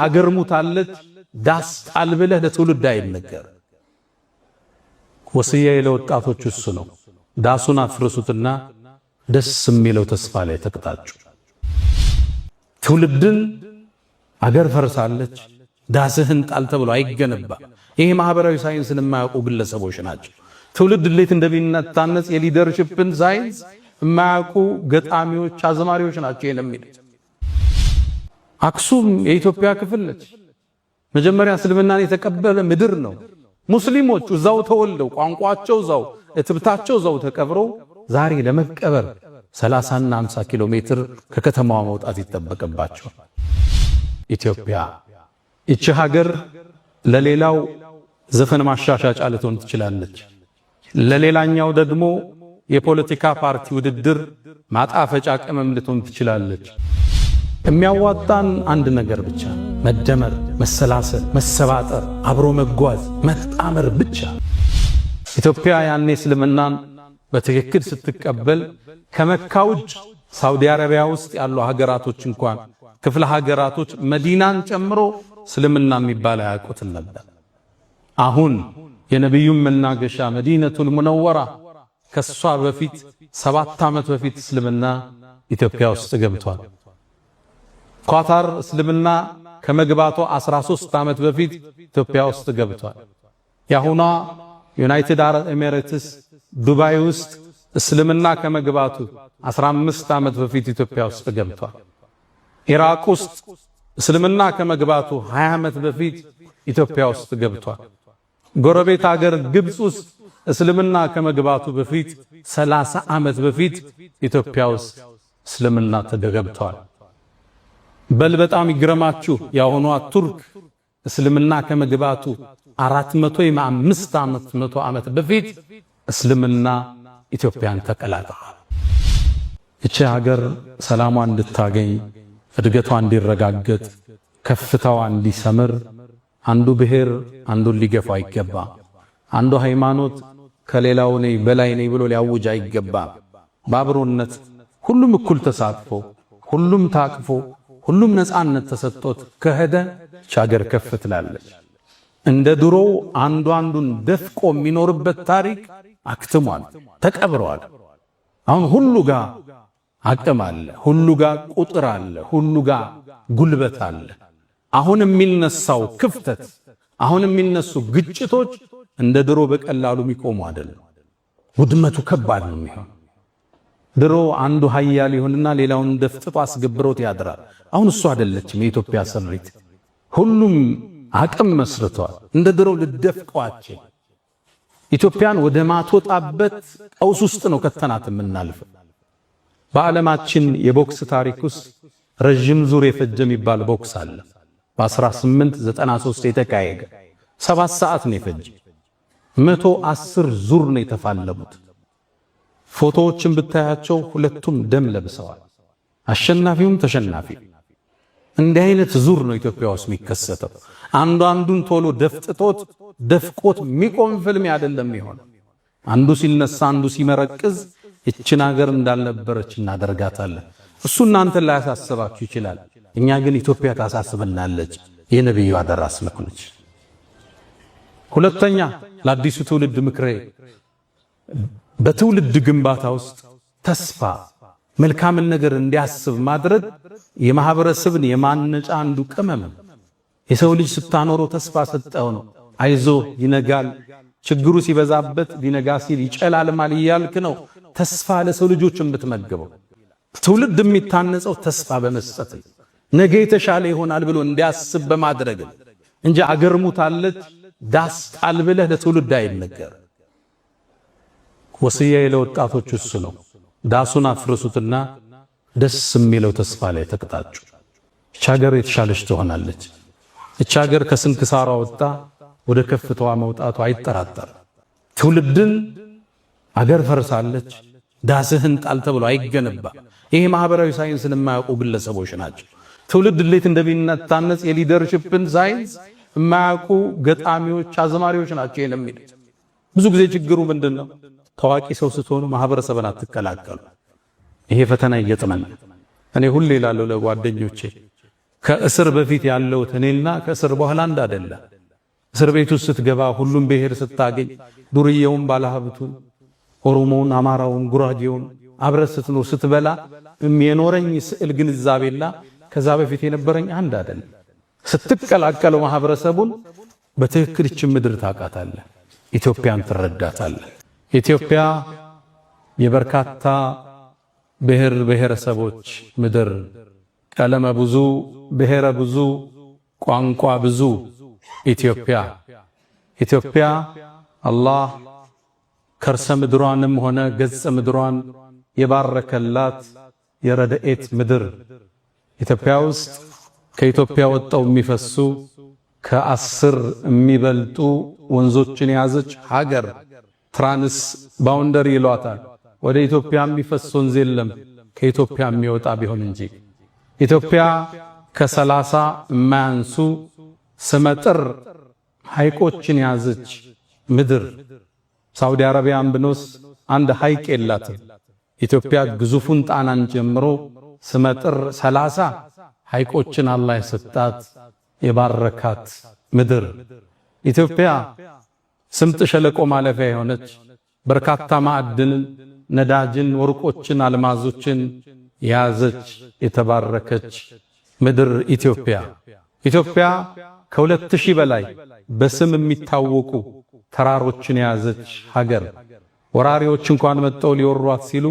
አገር ሙታለች ዳስ ጣል ብለህ ለትውልድ አይነገር። ወስያዬ ለወጣቶች እሱ ነው። ዳሱን አፍርሱትና ደስ የሚለው ተስፋ ላይ ተቀጣጩ። ትውልድን አገር ፈርሳለች ዳስህን ጣል ተብሎ አይገነባ። ይሄ ማህበራዊ ሳይንስን የማያውቁ ግለሰቦች ናቸው። ትውልድ እንዴት እንደሚነታነጽ የሊደርሺፕን ሳይንስ የማያውቁ ገጣሚዎች፣ አዝማሪዎች ናቸው የሚሉት። አክሱም የኢትዮጵያ ክፍል ነች። መጀመሪያ እስልምናን የተቀበለ ምድር ነው። ሙስሊሞች እዛው ተወልደው ቋንቋቸው እዛው እትብታቸው እዛው ተቀብረው ዛሬ ለመቀበር 30 እና 50 ኪሎ ሜትር ከከተማዋ መውጣት ይጠበቅባቸዋል። ኢትዮጵያ እቺ ሀገር ለሌላው ዘፈን ማሻሻጫ ልትሆን ትችላለች። ለሌላኛው ደግሞ የፖለቲካ ፓርቲ ውድድር ማጣፈጫ ቅመም ልትሆን ትችላለች። የሚያዋጣን አንድ ነገር ብቻ፣ መደመር፣ መሰላሰል፣ መሰባጠር፣ አብሮ መጓዝ፣ መጣመር ብቻ። ኢትዮጵያ ያኔ እስልምናን በትክክል ስትቀበል ከመካ ውጭ ሳውዲ አረቢያ ውስጥ ያሉ ሀገራቶች እንኳን ክፍለ ሀገራቶች መዲናን ጨምሮ እስልምና የሚባል አያውቁትም ነበር። አሁን የነብዩም መናገሻ መዲነቱል ሙነወራ ከሷ በፊት 7 ዓመት በፊት እስልምና ኢትዮጵያ ውስጥ ገብቷል። ኳታር እስልምና ከመግባቱ 13 ዓመት በፊት ኢትዮጵያ ውስጥ ገብቷል። ያሁኗ ዩናይትድ አረብ ኤሚሬትስ ዱባይ ውስጥ እስልምና ከመግባቱ 15 ዓመት በፊት ኢትዮጵያ ውስጥ ገብቷል። ኢራቅ ውስጥ እስልምና ከመግባቱ 20 ዓመት በፊት ኢትዮጵያ ውስጥ ገብቷል። ጎረቤት ሀገር ግብጽ ውስጥ እስልምና ከመግባቱ በፊት 30 ዓመት በፊት ኢትዮጵያ ውስጥ እስልምና ተገብቷል። በል በጣም ይግረማችሁ ያሁኗ ቱርክ እስልምና ከመግባቱ 405 ዓመት በፊት እስልምና ኢትዮጵያን ተቀላቅሏል። እቺ ሀገር ሰላሟ እንድታገኝ እድገቷ እንዲረጋገጥ ከፍታዋ እንዲሰምር አንዱ ብሔር አንዱን ሊገፋ አይገባ። አንዱ ሃይማኖት ከሌላው ነኝ በላይ ነኝ ብሎ ሊያውጅ አይገባ። በአብሮነት ሁሉም እኩል ተሳትፎ ሁሉም ታቅፎ ሁሉም ነፃነት ተሰጥቶት ከሄደ ሀገር ከፍ ትላለች። እንደ ድሮው አንዱ አንዱን ደፍቆ የሚኖርበት ታሪክ አክትሟል፣ ተቀብሯል። አሁን ሁሉ ጋር አቅም አለ፣ ሁሉ ጋር ቁጥር አለ፣ ሁሉ ጋር ጉልበት አለ። አሁን የሚነሳው ክፍተት፣ አሁን የሚነሱ ግጭቶች እንደ ድሮ በቀላሉ የሚቆሙ አይደለም። ውድመቱ ከባድ ነው የሚሆን። ድሮ አንዱ ኃያል ይሆንና ሌላውን ደፍጥጦ አስገብሮት ያድራል። አሁን እሱ አይደለችም የኢትዮጵያ ስሪት። ሁሉም አቅም መስርቷል። እንደ ድሮ ልደፍቀዋቸው ኢትዮጵያን ወደ ማትወጣበት ቀውስ ውስጥ ነው ከተናት የምናልፈው። በዓለማችን የቦክስ ታሪክ ውስጥ ረጅም ዙር የፈጀ የሚባል ቦክስ አለ። በ1893 የተካሄደ 7 ሰዓት ነው የፈጀ። 110 ዙር ነው የተፋለሙት። ፎቶዎችን ብታያቸው ሁለቱም ደም ለብሰዋል፣ አሸናፊውም ተሸናፊ። እንዲህ አይነት ዙር ነው ኢትዮጵያ ውስጥ የሚከሰተው። አንዱ አንዱን ቶሎ ደፍጥጦት ደፍቆት የሚቆም ፍልም አይደለም ይሆን። አንዱ ሲነሳ አንዱ ሲመረቅዝ እችን ሀገር እንዳልነበረች እናደርጋታለን። እሱ እናንተን ላይ ያሳስባችሁ ይችላል። እኛ ግን ኢትዮጵያ ታሳስበናለች። የነብዩ አደራ ስለሆነች። ሁለተኛ ለአዲሱ ትውልድ ምክሬ በትውልድ ግንባታ ውስጥ ተስፋ መልካምን ነገር እንዲያስብ ማድረግ የማህበረሰብን የማነጫ አንዱ ቅመም። የሰው ልጅ ስታኖረው ተስፋ ሰጠው ነው። አይዞ ይነጋል፣ ችግሩ ሲበዛበት ሊነጋ ሲል ይጨላልማል እያልክ ነው ተስፋ ለሰው ልጆች የምትመግበው። ትውልድ የሚታነጸው ተስፋ በመስጠት ነገ የተሻለ ይሆናል ብሎ እንዲያስብ በማድረግ እንጂ አገር ሙታለች ዳስ ጣል ብለህ ለትውልድ አይነገር። ወስያዬ ለወጣቶች እሱ ነው። ዳሱን አፍርሱትና ደስ የሚለው ተስፋ ላይ ተቀጣጩ። እቺ ሀገር የተሻለች ትሆናለች። እቺ ሀገር ከስንክሳሯ ወጣ ወደ ከፍታዋ መውጣቷ አይጠራጠር። ትውልድን አገር ፈርሳለች ዳስህን ጣል ተብሎ አይገነባ። ይሄ ማህበራዊ ሳይንስን የማያውቁ ግለሰቦች ናቸው። ትውልድ እንዴት እንደሚነታነጽ የሊደርሺፕን ሳይንስ የማያውቁ ገጣሚዎች፣ አዝማሪዎች ናቸው የሚሉት። ብዙ ጊዜ ችግሩ ምንድነው? ታዋቂ ሰው ስትሆኑ ማህበረሰብን አትቀላቀሉ። ይሄ ፈተና ይገጥመናል። እኔ ሁሌ እላለሁ ለጓደኞቼ ከእስር በፊት ያለው እኔና ከእስር በኋላ አንድ አይደለም። እስር ቤት ውስጥ ስትገባ ሁሉም ብሔር ስታገኝ ዱርዬውን፣ ባለሀብቱን፣ ኦሮሞውን፣ አማራውን፣ ጉራጌውን አብረህ ስትኖር ስትበላ የኖረኝ ስዕል ግንዛቤላ ከዛ በፊት የነበረኝ አንድ አይደለም። ስትቀላቀለው ማህበረሰቡን በትክክል እቺ ምድር ታውቃታለህ፣ ኢትዮጵያን ትረዳታለህ። ኢትዮጵያ የበርካታ ብሔር ብሔረሰቦች ምድር፣ ቀለመ ብዙ፣ ብሔረ ብዙ፣ ቋንቋ ብዙ ኢትዮጵያ አላህ ከርሰ ምድሯንም ሆነ ገጸ ምድሯን የባረከላት የረድኤት ምድር። ኢትዮጵያ ውስጥ ከኢትዮጵያ ወጣው የሚፈሱ ከ10 የሚበልጡ ወንዞችን የያዘች ሀገር ትራንስ ባውንደሪ ይሏታል። ወደ ኢትዮጵያ የሚፈስ ወንዝ የለም ከኢትዮጵያ የሚወጣ ቢሆን እንጂ። ኢትዮጵያ ከ30 የማያንሱ ስመጥር ሐይቆችን የያዘች ምድር። ሳውዲ አረቢያን ብንወስ አንድ ሐይቅ የላትም። ኢትዮጵያ ግዙፉን ጣናን ጀምሮ ስመጥር 30 ሐይቆችን አላህ የሰጣት የባረካት ምድር። ኢትዮጵያ ስምጥ ሸለቆ ማለፊያ የሆነች በርካታ ማዕድንን፣ ነዳጅን፣ ወርቆችን፣ አልማዞችን የያዘች የተባረከች ምድር ኢትዮጵያ ከ2000 በላይ በስም የሚታወቁ ተራሮችን የያዘች ሀገር። ወራሪዎች እንኳን መጥተው ሊወሯት ሲሉ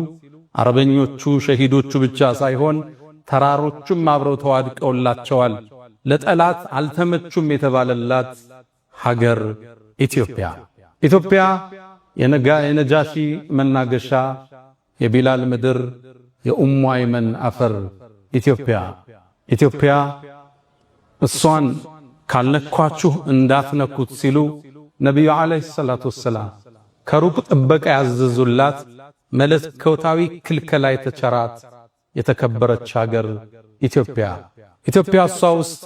አረበኞቹ ሸሂዶቹ ብቻ ሳይሆን ተራሮቹም አብረው ተዋድቀውላቸዋል። ለጠላት አልተመቹም የተባለላት ሀገር ኢትዮጵያ የነጃሺ መናገሻ፣ የቢላል ምድር፣ የኡሙ አይመን አፈር ኢትዮጵያ እሷን ካልነኳችሁ እንዳትነኩት ሲሉ ነቢዩ ዓለይሂ ሰላቱ ወሰላም ከሩቅ ጥበቃ ያዘዙላት መለኮታዊ ክልከላ የተቸራት የተከበረች ሀገር ኢትዮጵያ እሷ ውስጥ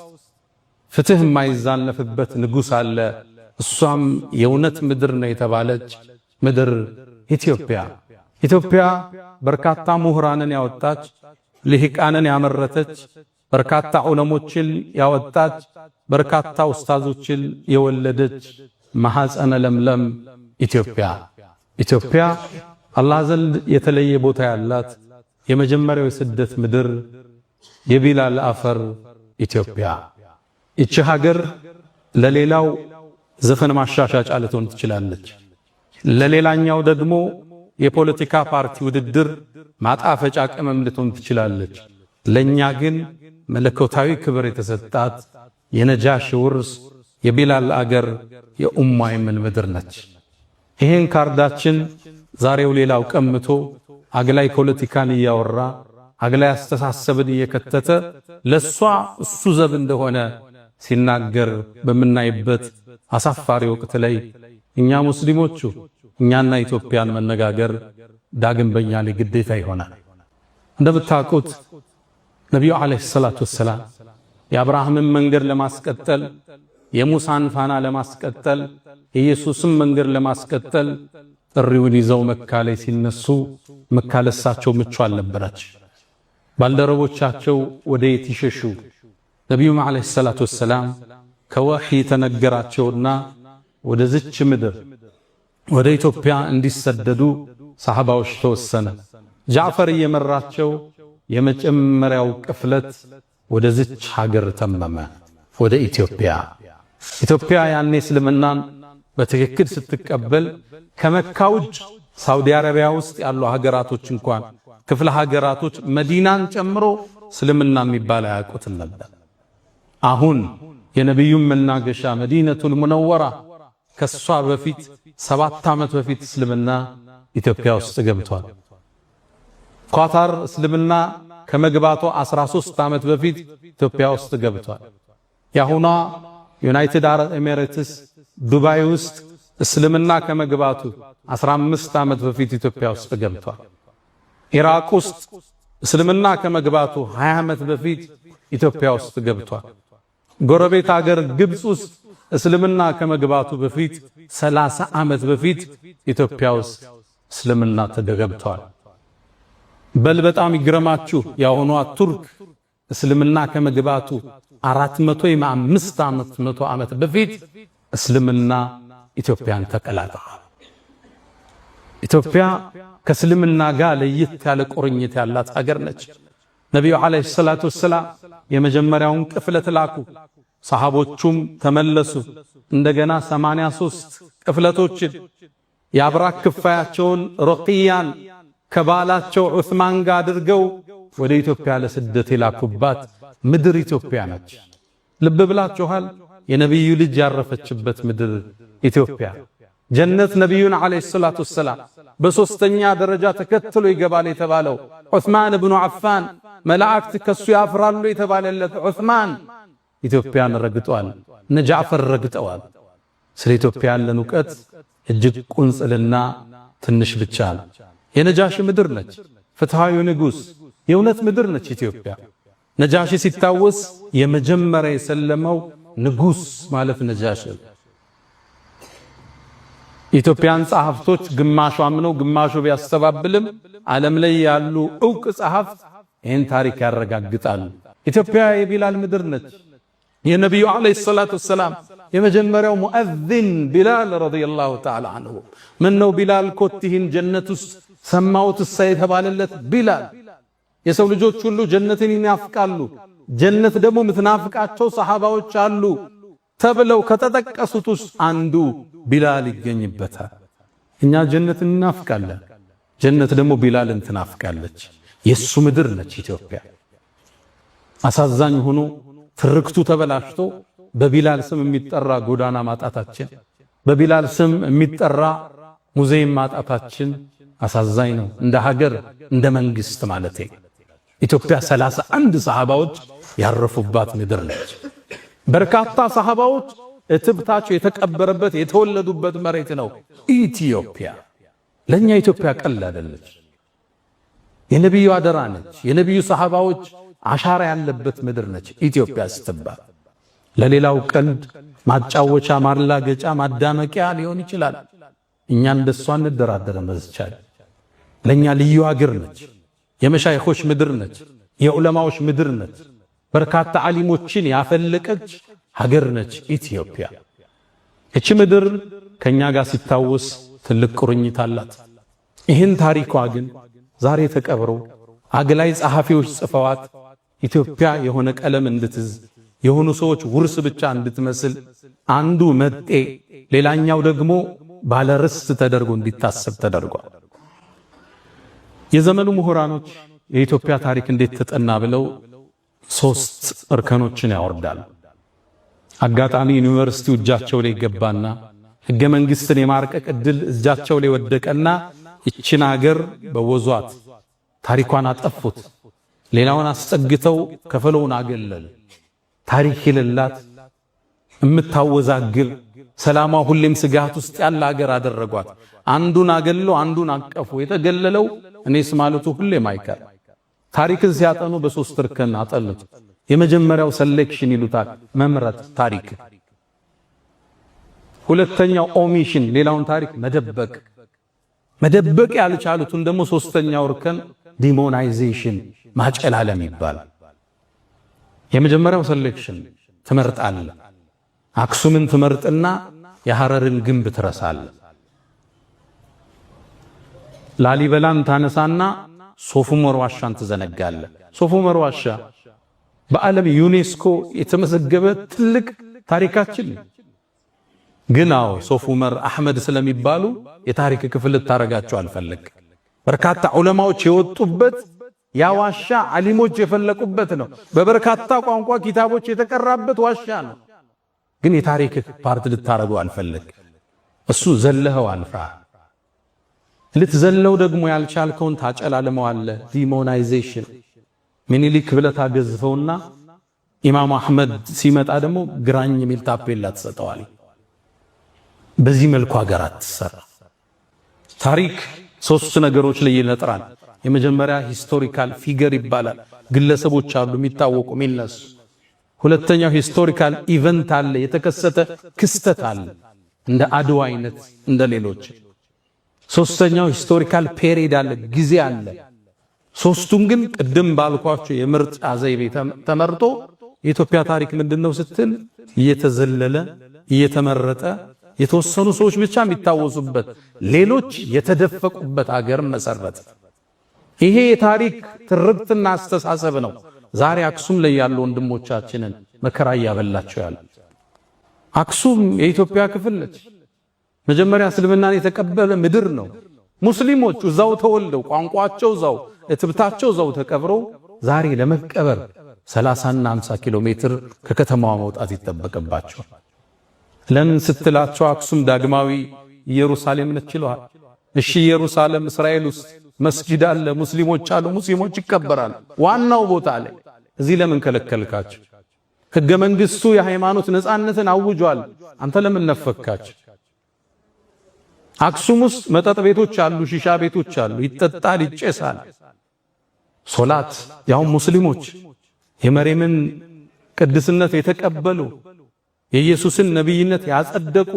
ፍትህ የማይዛነፍበት ንጉሥ አለ። እሷም የእውነት ምድር ነው የተባለች ምድር ኢትዮጵያ በርካታ ምሁራንን ያወጣች፣ ልሂቃንን ያመረተች፣ በርካታ ዑለሞችን ያወጣች፣ በርካታ ኡስታዞችን የወለደች ማኅፀነ ለምለም ኢትዮጵያ አላህ ዘንድ የተለየ ቦታ ያላት የመጀመሪያው የስደት ምድር የቢላል አፈር ኢትዮጵያ። እቺ ሀገር ለሌላው ዘፈን ማሻሻጫ ልትሆን ትችላለች፣ ለሌላኛው ደግሞ የፖለቲካ ፓርቲ ውድድር ማጣፈጫ ቅመም ልትሆን ትችላለች። ለኛ ግን መለኮታዊ ክብር የተሰጣት የነጃሽ ውርስ የቢላል አገር የኡሙ አይመን ምድር ነች። ይሄን ካርዳችን ዛሬው ሌላው ቀምቶ አግላይ ፖለቲካን እያወራ አግላይ አስተሳሰብን እየከተተ ለሷ እሱ ዘብ እንደሆነ ሲናገር በምናይበት አሳፋሪ ወቅት ላይ እኛ ሙስሊሞቹ እኛና ኢትዮጵያን መነጋገር ዳግም በእኛ ላይ ግዴታ ይሆናል። እንደምታውቁት ነቢዩ ዓለይሂ ሰላቱ ወሰላም የአብርሃምን መንገድ ለማስቀጠል፣ የሙሳን ፋና ለማስቀጠል፣ የኢየሱስን መንገድ ለማስቀጠል ጥሪውን ይዘው መካ ላይ ሲነሱ መካ ለሳቸው ምቹ አልነበረች። ባልደረቦቻቸው ወደ የት ይሸሹ? ነቢዩም ዓለይሂ ሰላቱ ወሰላም ከወህይ ተነገራቸውና ወደ ዝች ምድር ወደ ኢትዮጵያ እንዲሰደዱ ሰሃባዎች ተወሰነ። ጃዕፈር እየመራቸው የመጀመሪያው ቅፍለት ወደ ዝች ሀገር ተመመ፣ ወደ ኢትዮጵያ ያኔ እስልምናን በትክክል ስትቀበል ከመካ ውጭ ሳውዲ አረቢያ ውስጥ ያሉ ሀገራቶች እንኳን ክፍለ ሀገራቶች መዲናን ጨምሮ እስልምና የሚባል አያውቁትም ነበር። አሁን የነቢዩን መናገሻ መዲነቱል ሙነወራ ከሷ በፊት 7 ዓመት በፊት እስልምና ኢትዮጵያ ውስጥ ገብቷል። ኳታር እስልምና ከመግባቱ 13 ዓመት በፊት ኢትዮጵያ ውስጥ ገብቷል። ያሁኗ ዩናይትድ አረብ ኤሚሬትስ ዱባይ ውስጥ እስልምና ከመግባቱ 15 ዓመት በፊት ኢትዮጵያ ውስጥ ገብቷል። ኢራቅ ውስጥ እስልምና ከመግባቱ 20 ዓመት በፊት ኢትዮጵያ ውስጥ ገብቷል። ጎረቤት ሀገር ግብጽ ውስጥ እስልምና ከመግባቱ በፊት 30 ዓመት በፊት ኢትዮጵያ ውስጥ እስልምና ተገብቷል። በል በጣም ይግረማችሁ ያሁኗ ቱርክ እስልምና ከመግባቱ 405 ዓመት በፊት እስልምና ኢትዮጵያን ተቀላቅሏል። ኢትዮጵያ ከእስልምና ጋር ለየት ያለ ቁርኝት ያላት ሀገር ነች። ነቢዩ ዓለይሂ ሰላቱ ወሰላም የመጀመሪያውን ቅፍለት ላኩ። ሰሃቦቹም ተመለሱ። እንደገና 83 ቅፍለቶችን የአብራክ ክፋያቸውን ሩቅያን ከባላቸው ዑስማን ጋር አድርገው ወደ ኢትዮጵያ ለስደት የላኩባት ምድር ኢትዮጵያ ነች። ልብ ብላችኋል? የነቢዩ ልጅ ያረፈችበት ምድር ኢትዮጵያ። ጀነት ነቢዩን ዓለይሂ ሰላቱ ወሰላም በሶስተኛ ደረጃ ተከትሎ ይገባል የተባለው ዑስማን ብኑ አፋን፣ መላእክት ከሱ ያፍራሉ የተባለለት ዑስማን ኢትዮጵያን ረግጧል። እነ ጃዕፈር ረግጠዋል። ስለ ኢትዮጵያ ያለን ዕውቀት እጅግ ቁንጽልና ትንሽ ብቻ ነው። የነጃሺ ምድር ነች። ፍትሃዊ ንጉሥ የእውነት ምድር ነች ኢትዮጵያ። ነጃሺ ሲታወስ የመጀመሪያ የሰለመው ንጉሥ ማለት ነጃሺ። ኢትዮጵያን ጸሐፍቶች ግማሹ አምነው ግማሹ ቢያስተባብልም ዓለም ላይ ያሉ ዕውቅ ጸሐፍት ይህን ታሪክ ያረጋግጣሉ። ኢትዮጵያ የቢላል ምድር ነች። የነቢዩ ዓለይሂ ሰላቱ ወሰላም የመጀመሪያው ሙአዚን ቢላል ረዲየላሁ ተዓላ አንሁ። ምን ነው ቢላል ኮቲህን ጀነት ውስጥ ሰማሁት እሳ የተባለለት ቢላል። የሰው ልጆች ሁሉ ጀነትን ይናፍቃሉ። ጀነት ደግሞ ምትናፍቃቸው ሰሃባዎች አሉ ተብለው ከተጠቀሱት ውስጥ አንዱ ቢላል ይገኝበታል። እኛ ጀነትን እናፍቃለን፣ ጀነት ደግሞ ቢላልን ትናፍቃለች። የሱ ምድር ነች ኢትዮጵያ። አሳዛኝ ሆኖ ትርክቱ ተበላሽቶ በቢላል ስም የሚጠራ ጎዳና ማጣታችን፣ በቢላል ስም የሚጠራ ሙዚየም ማጣታችን አሳዛኝ ነው። እንደ ሀገር እንደ መንግስት ማለቴ ኢትዮጵያ 31 ሰሃባዎች ያረፉባት ምድር ነች። በርካታ ሰሃባዎች እትብታቸው የተቀበረበት የተወለዱበት መሬት ነው ኢትዮጵያ። ለኛ ኢትዮጵያ ቀላል አይደለች። የነብዩ አደራ ነች። የነብዩ ሰሃባዎች አሻራ ያለበት ምድር ነች ኢትዮጵያ ስትባል። ለሌላው ቀልድ ማጫወቻ፣ ማላገጫ፣ ማዳመቂያ ሊሆን ይችላል። እኛ እንደሷ እንደራደረን በዝቻል። ለኛ ልዩ ሀገር ነች። የመሻይኾች ምድር ነች። የዑለማዎች ምድር ነች። በርካታ ዓሊሞችን ያፈለቀች ሀገር ነች ኢትዮጵያ። እቺ ምድር ከኛ ጋር ሲታወስ ትልቅ ቁርኝት አላት። ይህን ታሪኳ ግን ዛሬ ተቀብሮ አግላይ ጸሐፊዎች ጽፈዋት ኢትዮጵያ የሆነ ቀለም እንድትዝ የሆኑ ሰዎች ውርስ ብቻ እንድትመስል አንዱ መጤ ሌላኛው ደግሞ ባለርስት ተደርጎ እንዲታሰብ ተደርጓል። የዘመኑ ምሁራኖች የኢትዮጵያ ታሪክ እንዴት ተጠና ብለው 3 እርከኖችን ያወርዳሉ። አጋጣሚ ዩኒቨርሲቲው እጃቸው ላይ ገባና ሕገ መንግሥትን የማርቀቅ ዕድል እጃቸው ላይ ወደቀና ይችን ሀገር በወዟት ታሪኳን አጠፉት። ሌላውን አስጠግተው ከፈለውን አገለሉ። ታሪክ የሌላት እምታወዛግል ሰላሟ ሁሌም ስጋት ውስጥ ያለ ሀገር አደረጓት። አንዱን አገለው አንዱን አቀፉ። የተገለለው እኔስ ማለቱ ሁሌም አይቀር። ታሪክን ሲያጠኑ በ3 እርከን አጠኑት። የመጀመሪያው ሴሌክሽን ይሉታል፣ መምረጥ ታሪክ። ሁለተኛው ኦሚሽን፣ ሌላውን ታሪክ መደበቅ ያልቻሉትን ደግሞ 3ኛው እርከን ዲሞናይዜሽን፣ ማጨላለም ይባላል። የመጀመሪያው ሴሌክሽን ትመርጣለህ። አክሱምን ትመርጥና የሐረርን ግንብ ትረሳለህ። ላሊበላን ታነሳና ሶፉመር ዋሻን ትዘነጋለህ። ሶፉመር ዋሻ በዓለም ዩኔስኮ የተመዘገበ ትልቅ ታሪካችን ግን ሶፉመር አህመድ ስለሚባሉ የታሪክ ክፍል ታረጋቸው አልፈለግ። በርካታ ዑለማዎች የወጡበት ያ ዋሻ ዓሊሞች የፈለቁበት ነው። በበርካታ ቋንቋ ኪታቦች የተቀራበት ዋሻ ነው። ግን የታሪክ ፓርት ልታረገው አልፈለግ። እሱ ዘለኸው አልፋ ልትዘለው ደግሞ ያልቻልከውን ታጨላልመዋለህ። ዲሞናይዜሽን ሚኒሊክ ብለህ ታገዝፈውና ኢማሙ አህመድ ሲመጣ ደግሞ ግራኝ የሚል ታፔላ ትሰጠዋል። በዚህ መልኩ ሀገር አትሰራ። ታሪክ 3 ነገሮች ላይ ይነጥራል። የመጀመሪያ ሂስቶሪካል ፊገር ይባላል። ግለሰቦች አሉ የሚታወቁ የሚነሱ። ሁለተኛው ሂስቶሪካል ኢቨንት አለ፣ የተከሰተ ክስተት አለ እንደ አድዋ አይነት እንደ ሌሎች። ሶስተኛው ሂስቶሪካል ፔሪድ አለ፣ ጊዜ አለ። ሶስቱም ግን ቅድም ባልኳቸው የምርጫ ዘይቤ ተመርጦ የኢትዮጵያ ታሪክ ምንድነው ስትል እየተዘለለ እየተመረጠ የተወሰኑ ሰዎች ብቻ የሚታወሱበት ሌሎች የተደፈቁበት ሀገር መሰረት። ይሄ የታሪክ ትርክትና አስተሳሰብ ነው ዛሬ አክሱም ላይ ያሉ ወንድሞቻችንን መከራ ያበላቸው ያለ። አክሱም የኢትዮጵያ ክፍል ነች። መጀመሪያ እስልምናን የተቀበለ ምድር ነው። ሙስሊሞች እዛው ተወልደው ቋንቋቸው እዛው እትብታቸው እዛው ተቀብረው ዛሬ ለመቀበር 30 እና 50 ኪሎ ሜትር ከከተማዋ መውጣት ይተበቀባቸዋል። ለምን ስትላቸው አክሱም ዳግማዊ ኢየሩሳሌም ነች ይለዋል። እሺ ኢየሩሳሌም እስራኤል ውስጥ መስጂድ አለ፣ ሙስሊሞች አሉ፣ ሙስሊሞች ይከበራሉ ዋናው ቦታ ላይ። እዚህ ለምን ከለከልካቸው? ሕገ መንግስቱ የሃይማኖት ነፃነትን አውጇል። አንተ ለምን ነፈካቸው? አክሱም ውስጥ መጠጥ ቤቶች አሉ፣ ሺሻ ቤቶች አሉ፣ ይጠጣል፣ ይጨሳል። ሶላት ያው ሙስሊሞች የመርየምን ቅድስነት የተቀበሉ የኢየሱስን ነብይነት ያጸደቁ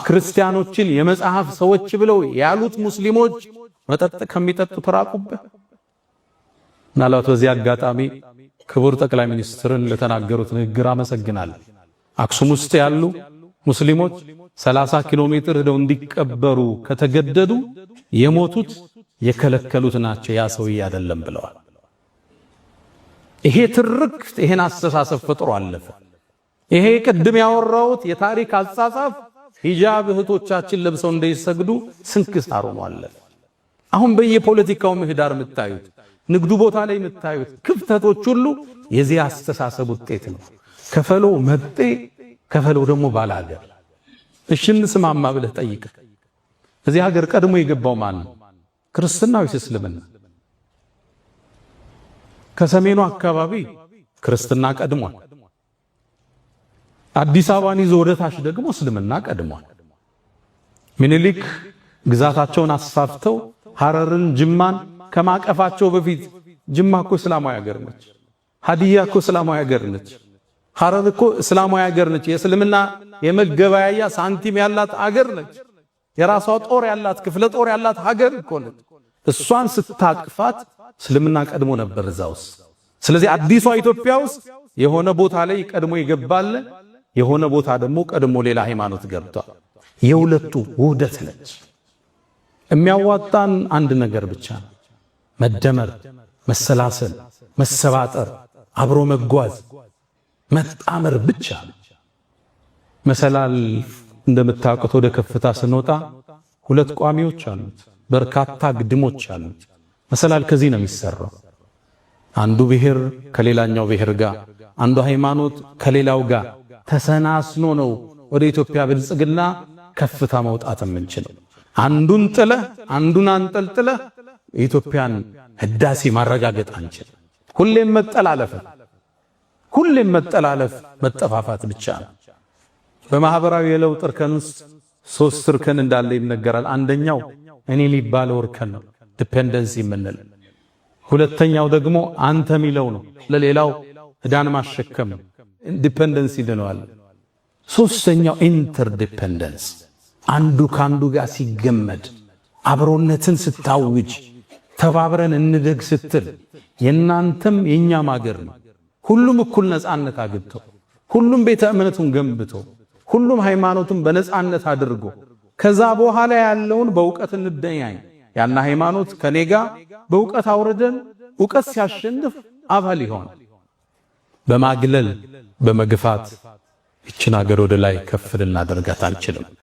ክርስቲያኖችን የመጽሐፍ ሰዎች ብለው ያሉት ሙስሊሞች መጠጥ ከሚጠጡ ተራቁበት። ምናልባት በዚህ አጋጣሚ ክቡር ጠቅላይ ሚኒስትርን ለተናገሩት ንግግር አመሰግናለሁ። አክሱም ውስጥ ያሉ ሙስሊሞች 30 ኪሎ ሜትር ሄደው እንዲቀበሩ ከተገደዱ የሞቱት የከለከሉት ናቸው፣ ያ ሰውዬ አይደለም ብለዋል። ይሄ ትርክት ይሄን አስተሳሰብ ፈጥሮ አለፈ። ይሄ ቅድም ያወራሁት የታሪክ አጻጻፍ ሂጃብ እህቶቻችን ለብሰው እንዳይሰግዱ ስንክሳር ሆኗል። አሁን በየፖለቲካው ምህዳር የምታዩት ንግዱ ቦታ ላይ የምታዩት ክፍተቶች ሁሉ የዚህ አስተሳሰብ ውጤት ነው። ከፈለው መጤ ከፈለው ደግሞ ባላገር። እሺ እንስማማ ብለህ ጠይቅ። እዚህ ሀገር ቀድሞ የገባው ማን ነው? ክርስትና ወይስ እስልምና? ከሰሜኑ አካባቢ ክርስትና ቀድሟል። አዲስ አበባን ይዞ ወደ ታች ደግሞ እስልምና ቀድሟል። ምኒልክ ግዛታቸውን አስፋፍተው ሐረርን፣ ጅማን ከማቀፋቸው በፊት ጅማ እኮ እስላማዊ ሀገር ነች። ሀዲያ እኮ እስላማዊ ሀገር ነች። ሐረር እኮ እስላማዊ ሀገር ነች። የእስልምና የመገበያያ ሳንቲም ያላት ሀገር ነች። የራሷ ጦር ያላት ክፍለ ጦር ያላት ሀገር እኮ ነች። እሷን ስታቅፋት እስልምና ቀድሞ ነበር እዛ ውስጥ። ስለዚህ አዲሷ ኢትዮጵያ ውስጥ የሆነ ቦታ ላይ ቀድሞ ይገባል፣ የሆነ ቦታ ደግሞ ቀድሞ ሌላ ሃይማኖት ገብቷል። የሁለቱ ውህደት ነች። የሚያዋጣን አንድ ነገር ብቻ ነው፣ መደመር፣ መሰላሰል፣ መሰባጠር፣ አብሮ መጓዝ፣ መጣመር ብቻ። መሰላል እንደምታውቁት ወደ ከፍታ ስንወጣ ሁለት ቋሚዎች አሉት፣ በርካታ ግድሞች አሉት። መሰላል ከዚህ ነው የሚሰራው። አንዱ ብሔር ከሌላኛው ብሔር ጋር፣ አንዱ ሃይማኖት ከሌላው ጋር ተሰናስኖ ነው ወደ ኢትዮጵያ ብልጽግና ከፍታ መውጣት የምንችለው። አንዱን ጥለህ አንዱን አንጠልጥለህ የኢትዮጵያን ህዳሴ ማረጋገጥ አንችል። ሁሌም መጠላለፍ መጠፋፋት ብቻ ነው። በማህበራዊ የለውጥ እርከን ውስጥ 3 እርከን እንዳለ ይነገራል። አንደኛው እኔ የሚባለው እርከን ነው፣ ዲፔንደንሲ የምንል። ሁለተኛው ደግሞ አንተ የሚለው ነው፣ ለሌላው ዕዳን ማሸከም ነው፣ ዲፔንደንሲ እንለዋለን። ሶስተኛው ኢንተርዲፔንደንስ፣ አንዱ ካንዱ ጋር ሲገመድ፣ አብሮነትን ስታውጅ፣ ተባብረን እንደግ ስትል፣ የናንተም የኛም ሀገር ነው። ሁሉም እኩል ነፃነት አግኝቶ፣ ሁሉም ቤተ እምነቱን ገንብቶ፣ ሁሉም ሃይማኖቱን በነፃነት አድርጎ ከዛ በኋላ ያለውን በእውቀት እንደያይ ያና ሃይማኖት ከኔጋ በእውቀት አውርደን እውቀት ሲያሸንፍ አባል ይሆናል። በማግለል በመግፋት ይችን ሀገር ወደ ላይ ከፍ ልናደርጋት አንችልም።